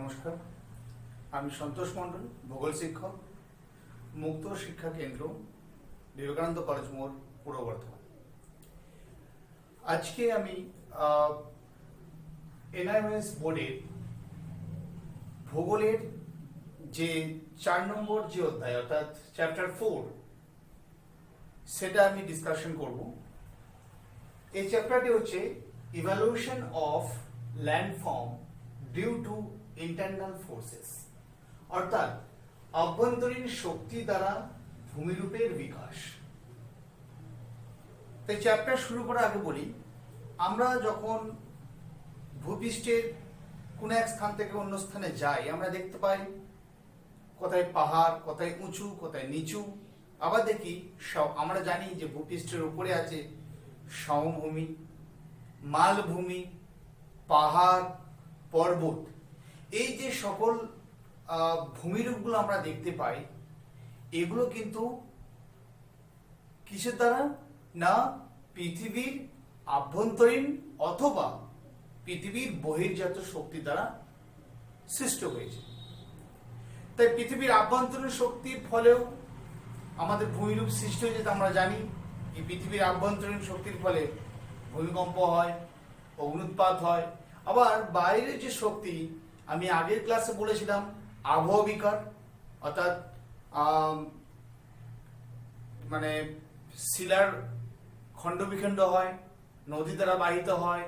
নমস্কার, আমি সন্তোষ মণ্ডল, ভূগোল শিক্ষক, মুক্ত শিক্ষা কেন্দ্র, বিবেকানন্দ কলেজ মোড়, পূর্ব বর্ধমান। আজকে আমি এনআইওএস বোর্ডের ভূগোলের যে 4 নম্বর যে অধ্যায় অর্থাৎ চ্যাপ্টার 4 সেটা আমি ডিসকাশন করব। এই চ্যাপ্টারটি হচ্ছে evaluation of landform due to internal forces, অর্থাৎ অভ্যন্তরীণ শক্তি দ্বারা ভূমিরূপের বিকাশ। তাই চ্যাপ্টার শুরু করার আগে বলি, আমরা যখন ভূপৃষ্ঠের কোনো এক স্থান থেকে অন্য স্থানে যাই, আমরা দেখতে পাই কোথায় পাহাড়, কোথায় উঁচু, কোথায় নিচু। আবার দেখি আমরা জানি যে ভূপৃষ্ঠের উপরে আছে সমভূমি, মালভূমি, পাহাড়, পর্বত। এই যে সকল ভূমিরূপগুলো আমরা দেখতে পাই, এগুলো কিন্তু কিসের দ্বারা? না পৃথিবীর আভ্যন্তরীণ অথবা পৃথিবীর বহির্জাত শক্তি দ্বারা সৃষ্ট হয়েছে। তাই পৃথিবীর আভ্যন্তরীণ শক্তির ফলেও আমাদের ভূমিরূপ সৃষ্টি হয়েছে। আমরা জানি এই পৃথিবীর আভ্যন্তরীণ শক্তির ফলে ভূমিকম্প হয়, অগ্নুৎপাত হয়। আবার বাইরের যে শক্তি, আমি আগের ক্লাসে বলেছিলাম আবহাওয়া বিকার, অর্থাৎ মানে শিলার খণ্ডবিখণ্ড হয়, নদী দ্বারা বাহিত হয়,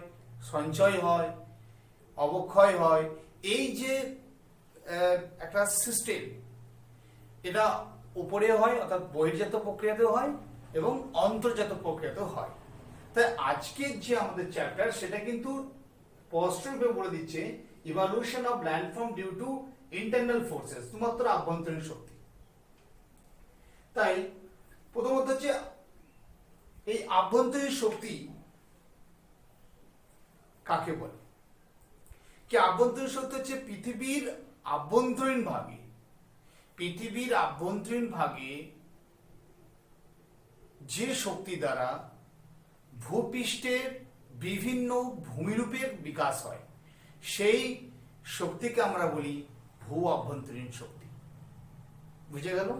সঞ্চয় হয়, অবক্ষয় হয়। এই যে একটা সিস্টেম, এটা উপরে হয় অর্থাৎ বহির্জাত প্রক্রিয়াতেও হয় এবং অন্তর্জাত প্রক্রিয়াতেও হয়। তাই আজকের যে আমাদের চ্যাপ্টার সেটা কিন্তু স্পষ্টরূপে বলে দিচ্ছে evaluation of landform due to internal forces, শুধুমাত্র আভ্যন্তরীণ শক্তি। তাই প্রথমত হচ্ছে এই আভ্যন্তরীণ শক্তি কাকে বলে? কি আভ্যন্তরীণ শক্তি হচ্ছে পৃথিবীর আভ্যন্তরীণ ভাগে যে শক্তি দ্বারা ভূপৃষ্ঠের বিভিন্ন ভূমিরূপের বিকাশ হয়, সেই শক্তিকে আমরা বলি ভূ আভ্যন্তরীণ শক্তি। বুঝে গেল?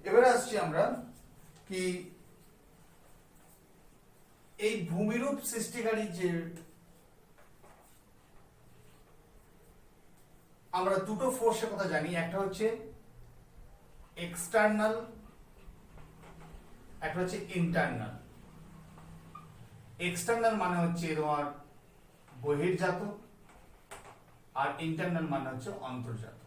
এবারে আসছি আমরা কি এই ভূমিরূপ সৃষ্টিকারী যে আমরা দুটো ফোর্সের কথা জানি, একটা হচ্ছে এক্সটার্নাল, একটা হচ্ছে ইন্টারনাল। এক্সটার্নাল মানে হচ্ছে তোমার বহির্জাত, আর ইন্টারনাল মানে হচ্ছে অন্তর্জাত।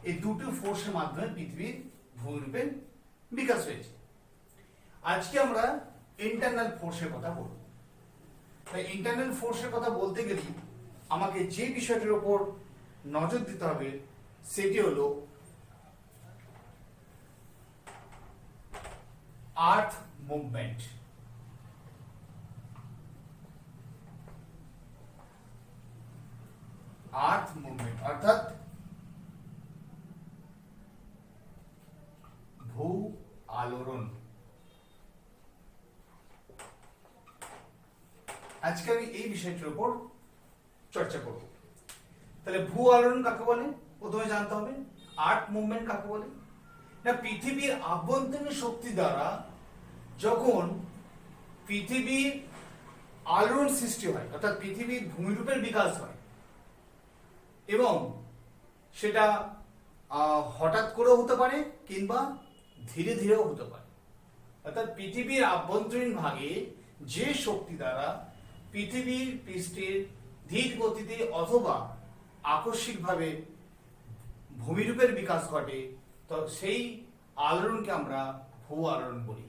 এই দুটো ফোর্সের মাধ্যমে পৃথিবীর ভূমিরূপের বিকাশ হয়েছে। আজকে আমরা ইন্টারনাল ফোর্সের কথা বলব। তাই ইন্টারনাল ফোর্সের কথা বলতে গেলে আমাকে যে বিষয়টির উপর নজর দিতে হবে সেটি হলো আর্থ মুভমেন্ট। আর্থ মুভমেন্ট অর্থাৎ ভূ আলোড়ন। আজকে আমি এই বিষয়টির উপর চর্চা করব। তাহলে ভূ আলোড়ন কাকে বলে প্রথমে জানতে হবে। আর্থ মুভমেন্ট কাকে বলে? না পৃথিবীর আভ্যন্তরীণ শক্তি দ্বারা যখন পৃথিবীর আলোড়ন সৃষ্টি হয়, অর্থাৎ পৃথিবীর ভূমিরূপের বিকাশ হয়, এবং সেটা হঠাৎ করেও হতে পারে কিংবা ধীরে ধীরেও হতে পারে। অর্থাৎ পৃথিবীর আভ্যন্তরীণ ভাগে যে শক্তি দ্বারা পৃথিবীর পৃষ্ঠের ধীর গতিতে অথবা আকস্মিকভাবে ভূমিরূপের বিকাশ ঘটে, তো সেই আলোড়নকে আমরা ভূ আলোড়ন বলি।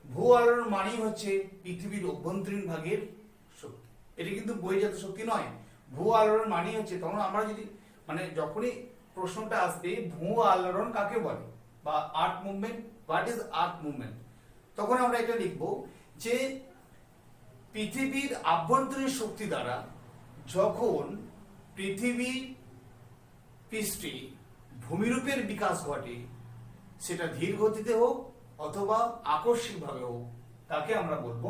ভূ আলোড়ন মানেই হচ্ছে পৃথিবীর অভ্যন্তরীণ ভাগের শক্তি। এটি কিন্তু বহির্জাত শক্তি নয়। ভূ আলোড়ন মানেই হচ্ছে, তখন আমরা যদি মানে যখনই প্রশ্নটা আসবে ভূ আলোড়ন কাকে বলে বা earth movement, what is earth movement, তখন আমরা এটা লিখব যে পৃথিবীর আভ্যন্তরীণ শক্তি দ্বারা যখন পৃথিবীর পৃষ্ঠে ভূমিরূপের বিকাশ ঘটে, সেটা ধীর গতিতে হোক অথবা আকস্মিকভাবে হোক, তাকে আমরা বলবো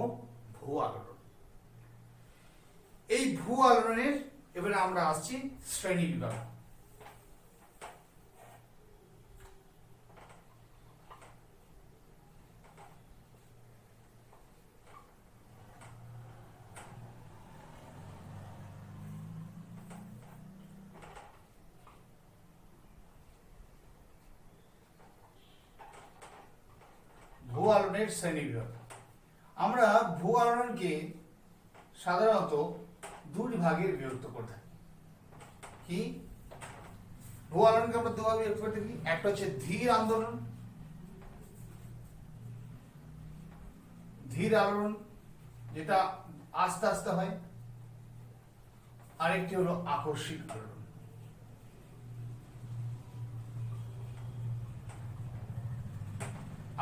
ভূ আলোড়ন। এই ভূ আলোড়নের এবারে আমরা আসছি শ্রেণী বিভাগ। ভূ আলোড়নের শ্রেণী বিভাগ। আমরা ভূ আলোড়নকে সাধারণত দুটি ভাগে বিভক্ত করে থাকি। কি ভূ আলোড়নকে আমরা দুভাগে বিভক্ত করে থাকি, একটা হচ্ছে ধীর আন্দোলন, ধীর আলোড়ন যেটা আস্তে আস্তে হয়, আরেকটি হলো আকস্মিক আলোড়ন।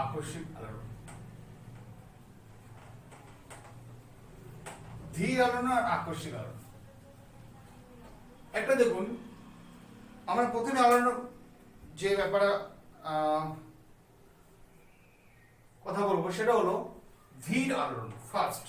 আকস্মিক আলোড়ন, ধীর আলোড়ন আর আকস্মিক আলোড়ন। একটা দেখুন, আমরা প্রথমে আলোড়ন যে ব্যাপারে কথা বলবো সেটা হলো ধীর আলোড়ন। ফার্স্ট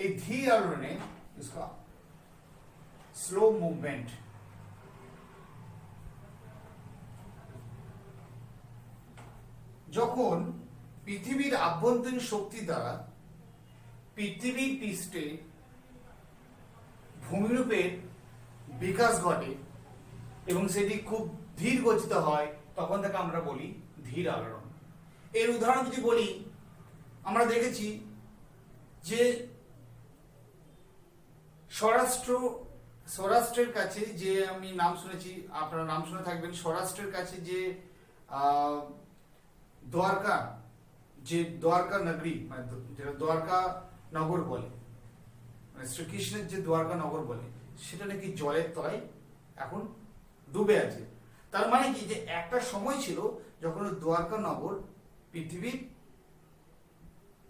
এই धीर आलोड़ने इसका स्लो मूवमेंट, যখন পৃথিবীর আভ্যন্তরীণ শক্তি দ্বারা পৃথিবীর পৃষ্ঠে ভূমিরূপের বিকাশ ঘটে এবং সেটি খুব ধীর গতিতে হয়, তখন তাকে আমরা বলি ধীর আলোড়ন। এর উদাহরণ যদি বলি, আমরা দেখেছি যে সৌরাষ্ট্রের কাছে যে, আমি নাম শুনেছি, আপনারা নাম শুনে থাকবেন, সৌরাষ্ট্রের কাছে যে দ্বারকা নগরী, মানে যেটা দ্বারকা নগর বলে, মানে শ্রীকৃষ্ণের যে দ্বারকা নগর বলে, সেটা নাকি জলের তলায় এখন ডুবে আছে। তার মানে কি, যে একটা সময় ছিল যখন দ্বারকা নগর পৃথিবীর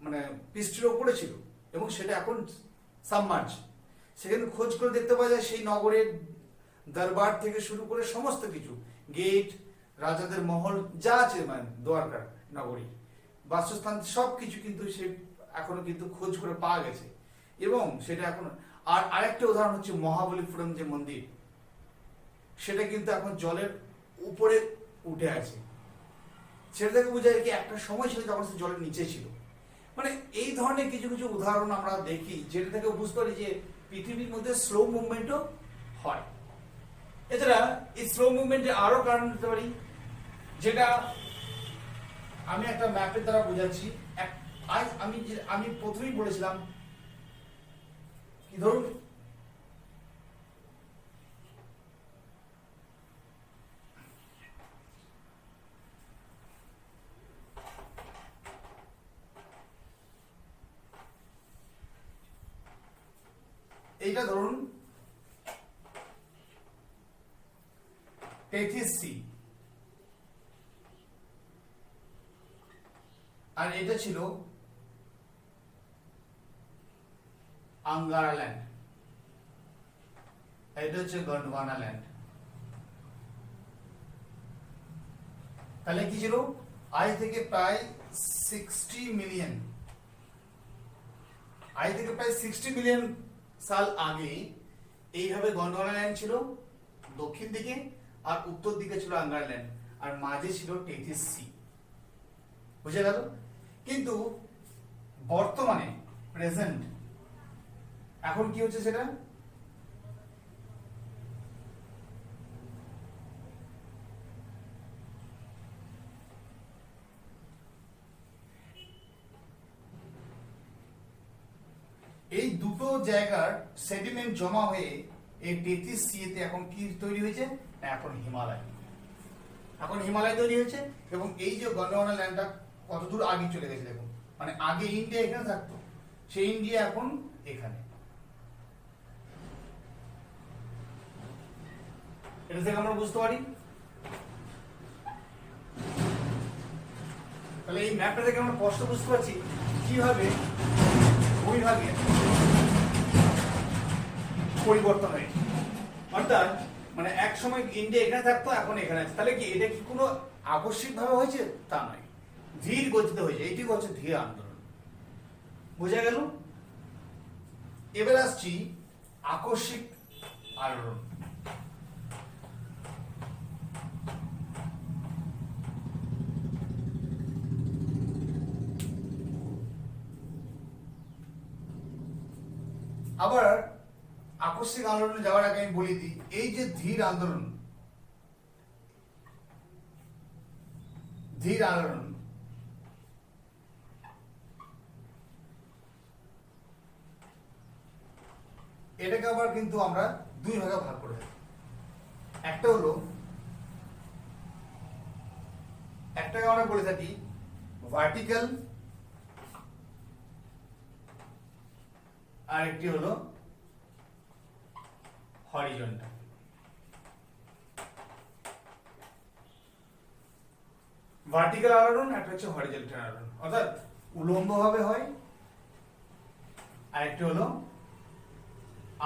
মানে পৃষ্ঠের ওপরে ছিল এবং সেটা এখন সাবমার্জ। সেখানে খোঁজ করে দেখতে পাওয়া যায় সেই নগরের দরবার থেকে শুরু করে সমস্ত কিছু, গেট, রাজাদের মহল যা আছে, মানে দ্বারকার নগরীর বাসস্থান সবকিছু কিন্তু সে এখনো কিন্তু খোঁজ করে পাওয়া গেছে। এবং সেটা এখন, আর আরেকটা উদাহরণ হচ্ছে মহাবলীপুরম যে মন্দির, সেটা কিন্তু এখন জলের উপরে উঠে আছে। সেটা থেকে বোঝা যায় কি একটা সময় ছিল যখন সে জলের নিচে ছিল। মানে এই ধরনের কিছু কিছু উদাহরণ আমরা দেখি, যেটা থেকে বুঝতে পারি যে পৃথিবীর মধ্যে স্লো মুভমেন্টও হয়। এছাড়া এই স্লো মুভমেন্টের আরো কারণ হতে পারি, যেটা আমি একটা ম্যাপের দ্বারা বোঝাচ্ছি। আমি প্রথমেই বলেছিলাম কি, ধরুন এইটা ধরুন 33C, আর এটা ছিল আঙ্গারা ল্যান্ড, এটা হচ্ছে গন্ডওয়ানা ল্যান্ড। তাহলে কি ছিল, আজ থেকে প্রায় 60 মিলিয়ন সাল আগে এইভাবে গন্ডওয়ানা ল্যান্ড ছিল দক্ষিণ দিকে, আর উত্তর দিকে ছিল আঙ্গারা ল্যান্ড, আর মাঝে ছিল 33C। বুঝে গেল? কিন্তু বর্তমানে প্রেজেন্ট এখন কি হচ্ছে, সেটা এই দুটো জায়গার সেডিমেন্ট জমা হয়ে এই 33C তে এখন কি তৈরি হয়েছে, এখন হিমালয় তৈরি হয়েছে। এবং এই যে গন্ডওয়ানা ল্যান্ডটা কত দূর আগে চলে গেছে দেখুন, মানে আগে ইন্ডিয়া এখানে থাকতো, সেই ইন্ডিয়া এখন এখানে। এটা থেকে আমরা বুঝতে পারি। তাহলে এই ম্যাপটা থেকে আমরা স্পষ্ট বুঝতে পারছি কিভাবে ভূমিভাগের পরিবর্তন হয়েছে। অর্থাৎ মানে এক সময় ইন্ডিয়া এখানে থাকতো, এখন এখানে আছে। তাহলে কি এটা কি কোনো আকস্মিক ভাবে হয়েছে? তা নয়, ধীর গতিতে হয়েছে। এইটি হচ্ছে ধীর আন্দোলন। বোঝা গেল? এবার আসছি আকস্মিক আলোড়ন। আবার আকস্মিক আন্দোলনে যাওয়ার আগে আমি বলি দিই, এই যে ধীর আন্দোলন, ধীর আন্দোলন এটাকে আবার কিন্তু আমরা দুই ভাগে ভাগ করে থাকি। একটাকে আমরা বলে থাকি ভার্টিক্যাল, আর একটি হলো হরিজন্টাল। ভার্টিক্যাল আলোড়ন, একটা হচ্ছে হরিজন্টাল আলোড়ন, অর্থাৎ উলম্ব ভাবে হয়, আর একটি হলো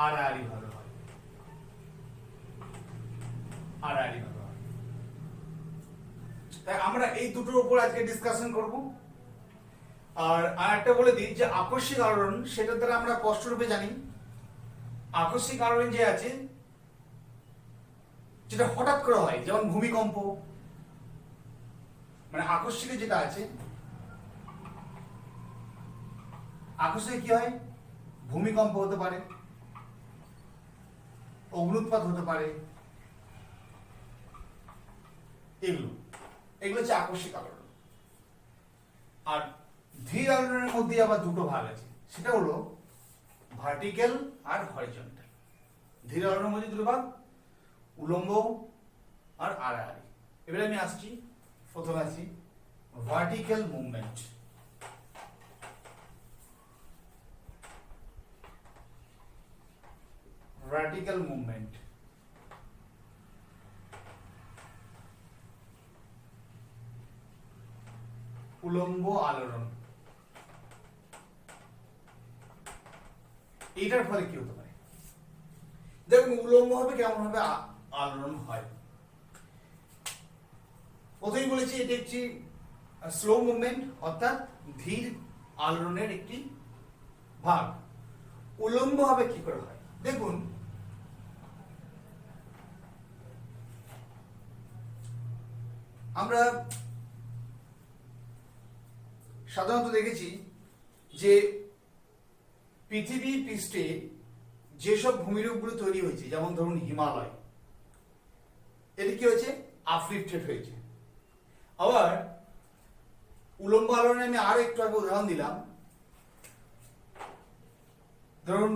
আড়াআড়ি ভাবে হয়। আড়াআড়ি ভাবে হয়। তাই আমরা এই দুটোর উপর আজকে ডিসকাশন করব। আর আরেকটা বলে দিই যে আকস্মিক আলোড়ন, সেটা দ্বারা আমরা স্পষ্টরূপে জানি আকস্মিক আলোড়ন যে আছে, যেটা হঠাৎ করে হয়, যেমন ভূমিকম্প, মানে আকস্মিক যেটা আছে, আকস্মিক কি হয়? ভূমিকম্প হতে পারে, অগ্নুৎপাত হতে পারে, এগুলো হচ্ছে আকস্মিক আলোড়ন। আর ধীর আলোড়নের মধ্যে আবার দুটো ভাগ আছে, সেটা হলো ভার্টিক্যাল আর হরিজন্টাল। ধীর আলোড়নের মধ্যে দুটো ভাগ, উলম্ব আর আড়াআড়ি। এবারে আমি আসছি, প্রথমে আসছি ভার্টিক্যাল মুভমেন্ট। ভার্টিক্যাল মুভমেন্ট উলম্ব আলোড়ন। এইটার ফলে কি হতে পারে? দেখুন উলম্ব হবে কেমন ভাবে আলোড়ন হয়। প্রথমেই বলেছি এটি একটি স্লো মুভমেন্ট, অর্থাৎ ধীর আলোড়নের একটি ভাগ। উলম্ব হবে কি করে হয়? দেখুন আমরা সাধারণত দেখেছি যে পৃথিবীর পৃষ্ঠে যেসব ভূমিরূপগুলো তৈরি হয়েছে, যেমন ধরুন হিমালয়, এটি কি হয়েছে? আপলিফটেড হয়েছে। আবার উলম্ব আলোড়নে আমি আরো একটু আগে উদাহরণ দিলাম, ধরুন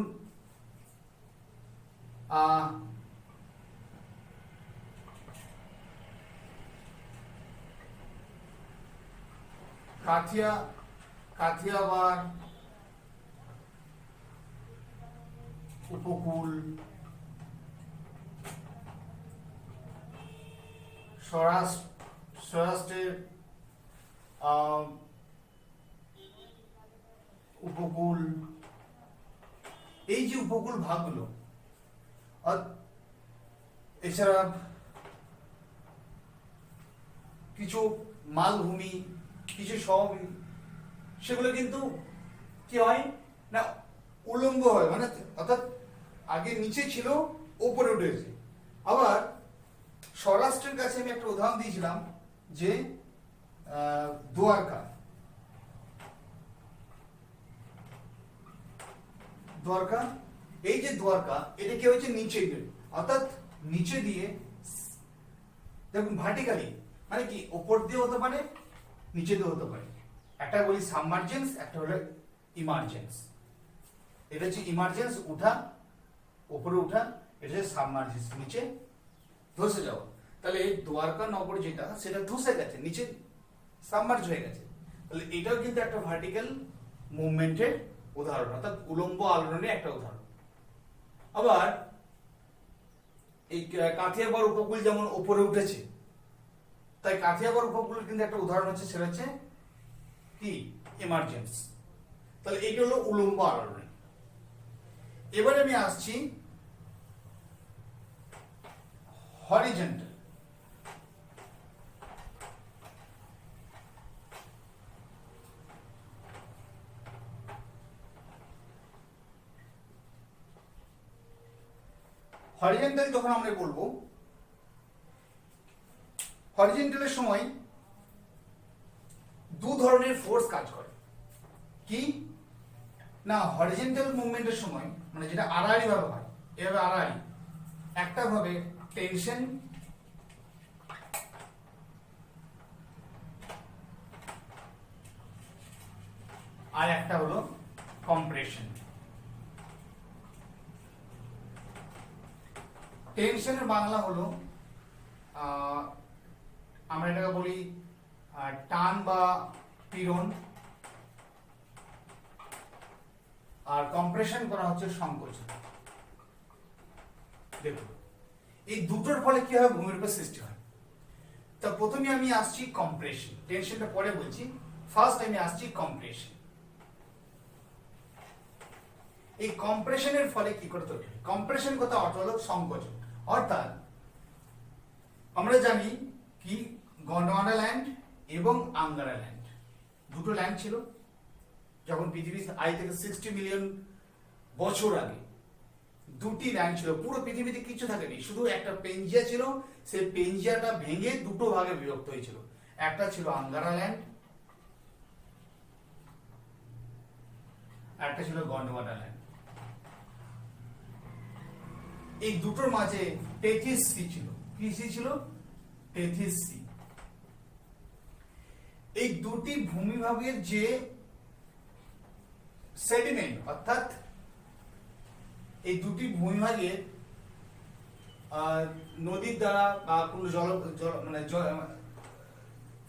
কাথিয়াবাড় উপকূল, সৌরাষ্ট্রের উপকূল, এই যে উপকূল ভাগগুলো, এছাড়া কিছু মালভূমি, কিছু সমভূমি, সেগুলো কিন্তু কি হয় না উলম্ব হয়, মানে অর্থাৎ আগে নিচে ছিল, উপরে উঠেছে। আবার সৌরাষ্ট্রের কাছে আমি একটা উদাহরণ দিয়েছিলাম যে দ্বারকা, এই যে দ্বারকা, এটা কি হয়েছে? নিচে, অর্থাৎ নিচে দিয়ে, দেখুন ভার্টিক্যালি মানে কি উপর দিয়ে হতে পারে, নিচে দিয়ে হতে পারে। একটা বলি সাবমার্জেন্স, একটা হলো ইমার্জেন্স। এটা হচ্ছে ইমার্জেন্স, উঠা, উপরে উঠা, এটা হচ্ছে সাবমার্জেন্স, নিচে ধসে যাওয়া। তাহলে এই দ্বারকা নগর যেটা, সেটা ধসে গেছে, নিচে সাবমার্জ হয়ে গেছে। তাহলে এটাও কিন্তু একটা ভার্টিক্যাল মুভমেন্টের উদাহরণ, অর্থাৎ উলম্ব আলোড়নের একটা উদাহরণ। আবার এই কাথিয়াবাড় উপকূল যেমন উপরে উঠেছে, তাই কাথিয়াবাড় উপকূলের কিন্তু একটা উদাহরণ হচ্ছে, সেটা হচ্ছে কি? এমার্জেন্স। তাহলে এইটা হলো উলম্ব আলোড়ন। এবারে আমি আসছি হরিজন্টাল। হরিজন্টাল যখন আমরা বলবো, হরিজন্টালের সময় দু ধরনের ফোর্স কাজ করে। কি না, হরিজন্টাল মুভমেন্টের সময় মানে যেটা আড়াআড়ি ভাবে হয়, এভাবে আড়াআড়ি, একটা ভাবে টেনশন আর একটা হলো কম্প্রেশন। টেনশনের বাংলা হলো আমরা এটাকে বলি টান বা পীড়ন, আর কম্প্রেশন করা হচ্ছে সংকোচন। দেখুন এই দুটোর ফলে কি হয়, ভূমিরূপের সৃষ্টি হয়। তা প্রথমে আমি আসছি কম্প্রেশন, টেনশনটা পরে বলছি, ফার্স্ট আমি আসছি কম্প্রেশন। এই কম্প্রেশনের ফলে কি করে তৈরি হয়? কম্প্রেশন কথা অর্থ হলো সংকোচন। অর্থাৎ আমরা জানি কি গন্ডওয়ানা ল্যান্ড এবং আঙ্গারা ল্যান্ড, দুটো ল্যান্ড ছিল যখন পৃথিবী আজ থেকে 60 মিলিয়ন বছর আগে। দুটি ল্যান্ড ছিল, পুরো পৃথিবীতে কিছু থাকেনি, শুধু একটা পেনজিয়া ছিল। সেই পেনজিয়াটা ভেঙে দুটো ভাগে বিভক্ত হয়েছিল, একটা ছিল আঙ্গারা ল্যান্ড, একটা ছিল গন্ডওয়ানা ল্যান্ড। এই দুটোর মাঝে টেথিস সি ছিল। কি সি ছিল? Tethys sea. এই দুটি ভূমিভাগের যে সেডিমেন্ট, অর্থাৎ এই দুটি ভূমিভাগের নদীর দ্বারা বা কোনো জল মানে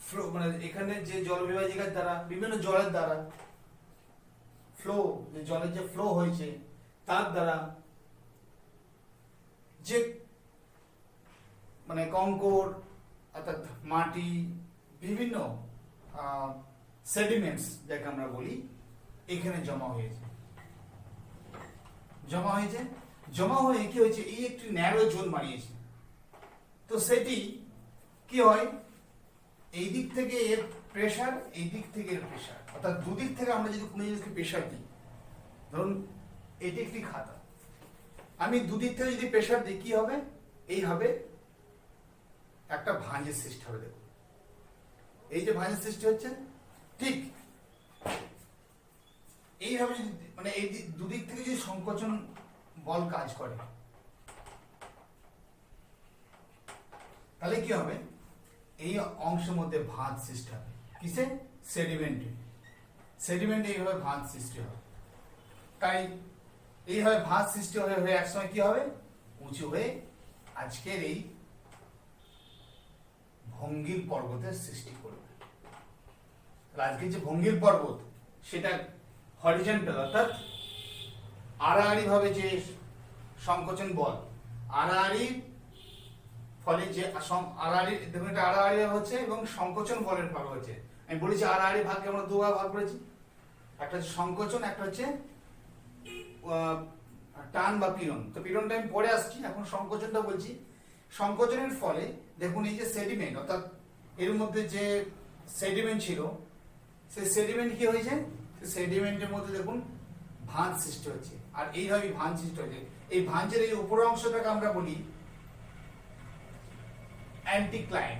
ফ্লো, মানে এখানে যে জল বিভাজিকার দ্বারা, বিভিন্ন জলের দ্বারা ফ্লো, যে জলের যে ফ্লো হয়েছে তার দ্বারা যে মানে কঙ্কর অর্থাৎ মাটি, বিভিন্ন সেডিমেন্টস যাকে আমরা বলি, এখানে জমা হয়েছে। জমা হয়ে কি হয়েছে, এই একটি ন্যারো জোন বানিয়েছে। তো সেটি কি হয়, এই দিক থেকে এর প্রেসার, এই দিক থেকে এর প্রেসার, অর্থাৎ দুদিক থেকে আমরা যদি কোনো জিনিসকে প্রেসার দিই, ধরুন এটি একটি খাতা, আমি দুদিক থেকে যদি প্রেসার দিই কি হবে, এই হবে একটা ভাঁজের সৃষ্টি হবে। দেখুন এই যে ভাঁজের সৃষ্টি হচ্ছে, ঠিক এইভাবে যদি মানে এই দুদিক থেকে যদি সংকোচন বল কাজ করে, তাহলে কি হবে, এই অংশের মধ্যে ভাঁজ সৃষ্টি হবে। কিসে? সেডিমেন্টে এইভাবে ভাঁজ সৃষ্টি হবে। তাই এইভাবে ভাঁজ সৃষ্টি হয়ে হয়ে একসময় কি হবে, উঁচু হয়ে আজকের এই ভঙ্গির পর্বতের সৃষ্টি করবে। আজকের যে ভঙ্গির পর্বত, সেটা হরিজন্টাল, অর্থাৎ আড়াআড়ি ভাবে যে সংকোচন বল, আড়াআড়ির ফলে যে আড়াআড়ি, দেখুন এটা আড়াআড়ি হচ্ছে এবং সংকোচন বলের ভাগ হচ্ছে। আমি বলেছি আড়াআড়ি ভাগকে আমরা দুভাগে ভাগ করেছি, একটা হচ্ছে সংকোচন, একটা হচ্ছে টান বা পীড়ন। তো পীড়নটা আমি পরে আসছি, এখন সংকোচনটা বলছি। সংকোচনের ফলে দেখুন এই যে সেডিমেন্ট, অর্থাৎ এর মধ্যে যে সেডিমেন্ট ছিল, সেই সেডিমেন্ট কি হয়েছে, সেডিমেন্টের মধ্যে দেখুন ভাঁজ সৃষ্টি হচ্ছে। আর এইভাবে ভাঁজ সৃষ্টি হয়েছে। এই ভাঁজের এই উপর অংশটাকে আমরা বলি অ্যান্টিক্লাইন,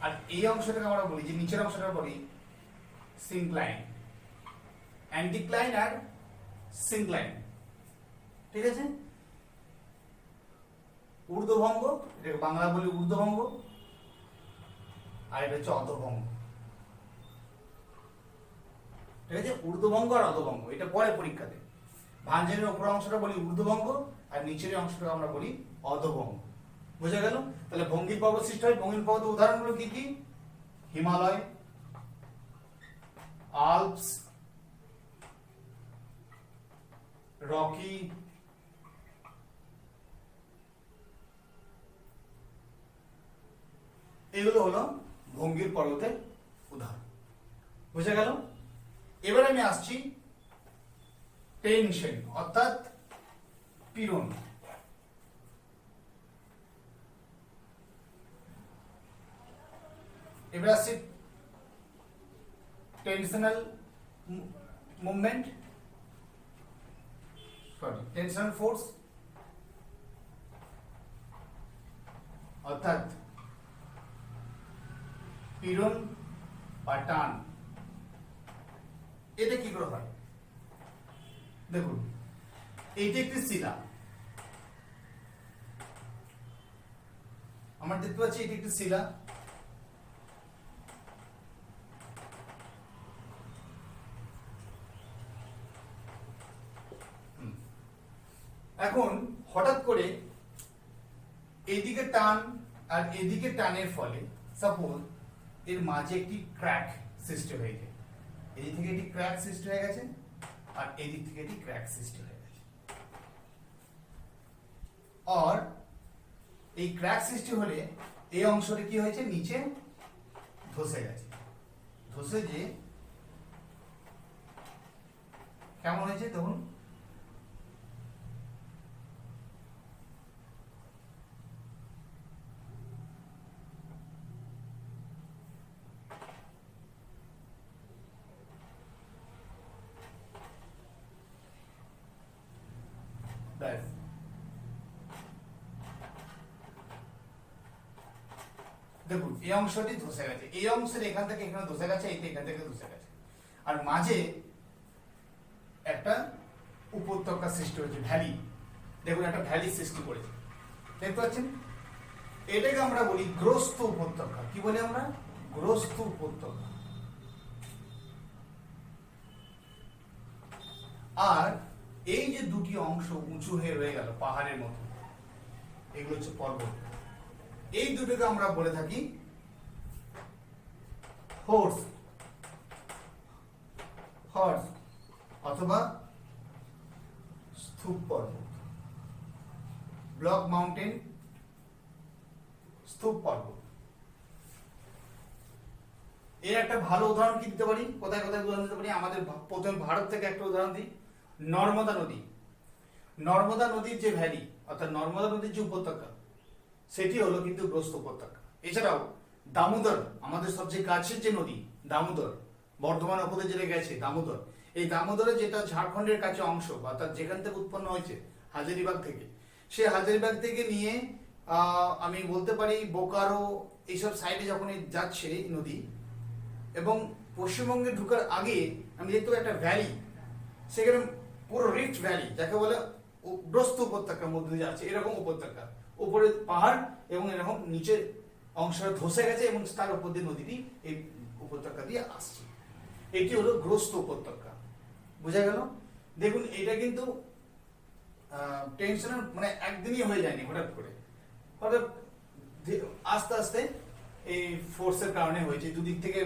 আর এই অংশটাকে আমরা বলি, যে নিচের অংশটাকে বলি সিনক্লাইন। অ্যান্টিক্লাইন আর সিনক্লাইন, ঠিক আছে। ঊর্ধ্বভঙ্গ, এটাকে বাংলা বলি ঊর্ধ্বভঙ্গ, আর এটা হচ্ছে অধোভঙ্গ, ঠিক আছে। ঊর্ধ্বভঙ্গ আর অধোভঙ্গ এটা পরে পরীক্ষাতে। ভাঁজের উপর অংশটা বলি ঊর্ধ্বভঙ্গ, আর নিচের অংশটা আমরা বলি অধোভঙ্গ। বুঝা গেল? তাহলে ভঙ্গির পর্বত সৃষ্টি হয়। ভঙ্গির পর্বত উদাহরণগুলো কি কি? হিমালয়, আল্পস, রকি, এগুলো হলো ভঙ্গির পর্বতের উদাহরণ। বুঝা গেল? এবার আমি আসছি টেনশন অর্থাৎ পীড়ন। এবার আসছি টেনশনাল মুভমেন্ট, সরি টেনশনাল ফোর্স অর্থাৎ পীড়ন বা টান। এটা কি করে হয় দেখুন, এইটা একটি শিলা, আমরা দেখতে পাচ্ছি এটি একটি শিলা। এখন হঠাৎ করে এদিকে টান আর এদিকে টানের ফলে সাপোজ এর মাঝে একটি ক্র্যাক সৃষ্টি হয়ে যায়, এদিক থেকে একটি ক্র্যাক সৃষ্টি হয়ে গেছে আর এদিক থেকে একটি ক্র্যাক সৃষ্টি হয়ে গেছে। আর এই ক্র্যাক সৃষ্টি হলে এই অংশটা কি হয়েছে, নিচে ধসে গেছে। ধসে যে কেমন হয়েছে দেখুন, দেখুন এই অংশটি ধসে গেছে, এই অংশের এখান থেকে এখানে ধসে গেছে, এইটা এখান থেকে ধসে গেছে, আর মাঝে একটা উপত্যকা সৃষ্টি হয়েছে, ভ্যালি। দেখুন একটা ভ্যালি সৃষ্টি করেছে, দেখতে পাচ্ছেন? এটাকে আমরা বলি গ্রস্ত উপত্যকা। কি বলি আমরা? গ্রস্ত উপত্যকা। আর এই যে দুটি অংশ উঁচু হয়ে রয়ে গেল পাহাড়ের মতো, এগুলো হচ্ছে পর্বত। এই দুটোকে আমরা বলে থাকি হর্স অথবা স্তূপ পর্বত, ব্লক মাউন্টেন, স্তূপ পর্বত। এর একটা ভালো উদাহরণ কি দিতে পারি, কোথায় কোথায় উদাহরণ দিতে পারি? আমাদের প্রথম ভারত থেকে একটা উদাহরণ দিই, নর্মদা নদী। নর্মদা নদীর যে ভ্যালি অর্থাৎ নর্মদা নদীর যে উপত্যকা, সেটি হলো কিন্তু গ্রস্ত উপত্যকা। এছাড়াও দামোদর, আমাদের সবচেয়ে কাছের যে নদী দামোদর, বর্ধমান উপজেলায় গেছে দামোদর, এই দামোদরের যেটা ঝাড়খণ্ডের কাছে অংশ অর্থাৎ যেখান থেকে উৎপন্ন হয়েছে হাজারিবাগ থেকে, সেই হাজারিবাগ থেকে নিয়ে আমি বলতে পারি বোকারো এইসব সাইডে যখন যাচ্ছে নদী, এবং পশ্চিমবঙ্গে ঢুকার আগে আমি দেখতে পাই একটা ভ্যালি, সেখানে পুরো রিফট ভ্যালি যাকে বলে গ্রস্ত উপত্যকার মধ্যে দিয়ে যাচ্ছে, এরকম উপত্যকা, উপরে পাহাড় এবং এরকম নিচের অংশটা ধসে গেছে এবং তার উপর দিয়ে নদীটি এই উপত্যকা দিয়ে আসছে। এটি হলো গ্রস্ত উপত্যকা। বোঝা গেল? দেখুন এটা কিন্তু টেনশনের মানে একদিনই হয়ে যায়নি, হঠাৎ করে, হঠাৎ আস্তে আস্তে এই ফোর্সের কারণে হয়েছে, দুদিক থেকে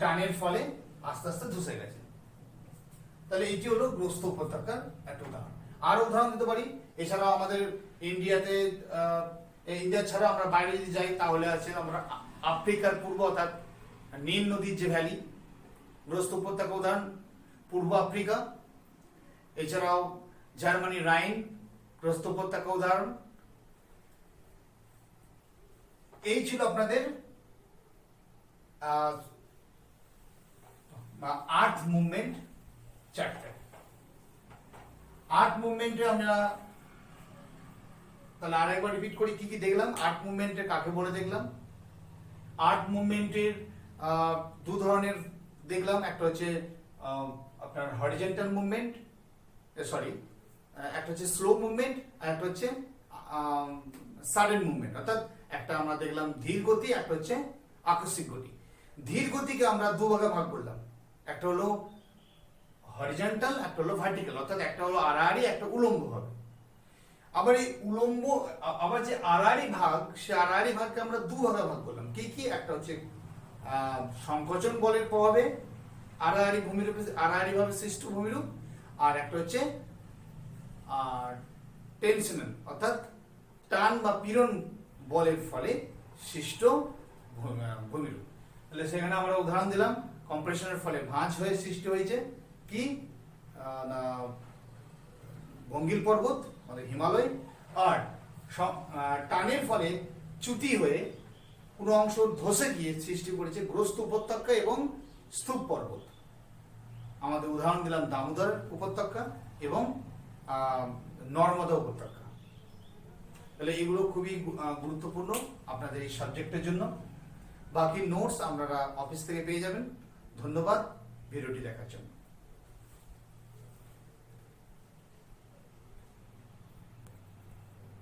টানের ফলে আস্তে আস্তে ধসে গেছে। তাহলে এটি হলো গ্রস্ত উপত্যকার একটা উদাহরণ। আরো উদাহরণ দিতে পারি, এছাড়াও আমাদের ইন্ডিয়াতে, ইন্ডিয়া ছাড়া আমরা বাইরে যদি যাই তাহলে আছে আমরা আফ্রিকার পূর্ব অর্থাৎ নীল নদীর যে ভ্যালি, গ্রস্ত উপত্যকা উদাহরণ পূর্ব আফ্রিকা। এছাড়াও জার্মানি রাইন, গ্রস্ত উপত্যকা উদাহরণ। এই ছিল আপনাদের আর্থ মুভমেন্ট চ্যাপ্টার। আর্থ মুভমেন্টে আমরা তাহলে আরেকবার রিপিট করি কি কি দেখলাম। আর্থ মুভমেন্টে কাকে বলে দেখলাম? আর্থ মুভমেন্টের দু ধরনের দেখলাম, একটা হচ্ছে আপনার হরিজন্টাল মুভমেন্ট, সরি একটা হচ্ছে স্লো মুভমেন্ট আর একটা হচ্ছে সাডেন মুভমেন্ট, অর্থাৎ একটা আমরা দেখলাম ধীর গতি, একটা হচ্ছে আকস্মিক গতি। ধীর গতিকে আমরা দু ভাগে ভাগ করলাম, একটা হলো হরিজন্টাল, একটা হলো ভার্টিক্যাল, অর্থাৎ একটা হলো আড়াআড়ি, একটা উলম্ব ভাবে। আবার এই উলম্ব, আবার যে আড়াআড়ি ভাগ, সে আড়াআড়ি ভাগকে আমরা দু ভাগে ভাগ করলাম। কি কি? একটা হচ্ছে সংকোচন বলের প্রভাবে আড়াআড়ি ভূমিরূপ, আড়াআড়ি ভাবে সৃষ্ট ভূমিরূপ, আর একটা হচ্ছে টেনশনাল অর্থাৎ টান বা পীড়ন বলের ফলে সৃষ্ট ভূমিরূপ। তাহলে সেখানে আমরা উদাহরণ দিলাম কম্প্রেশনের ফলে ভাঁজ হয়ে সৃষ্টি হয়েছে কি না বঙ্গীল পর্বত মানে হিমালয়, আর টানের ফলে চ্যুতি হয়ে কোনো অংশ ধসে গিয়ে সৃষ্টি করেছে গ্রস্ত উপত্যকা এবং স্তূপ পর্বত। আমাদের উদাহরণ দিলাম দামোদর উপত্যকা এবং নর্মদা উপত্যকা। তাহলে এগুলো খুবই গুরুত্বপূর্ণ আপনাদের এই সাবজেক্টের জন্য। বাকি নোটস আপনারা অফিস থেকে পেয়ে যাবেন। ধন্যবাদ ভিডিওটি দেখার জন্য।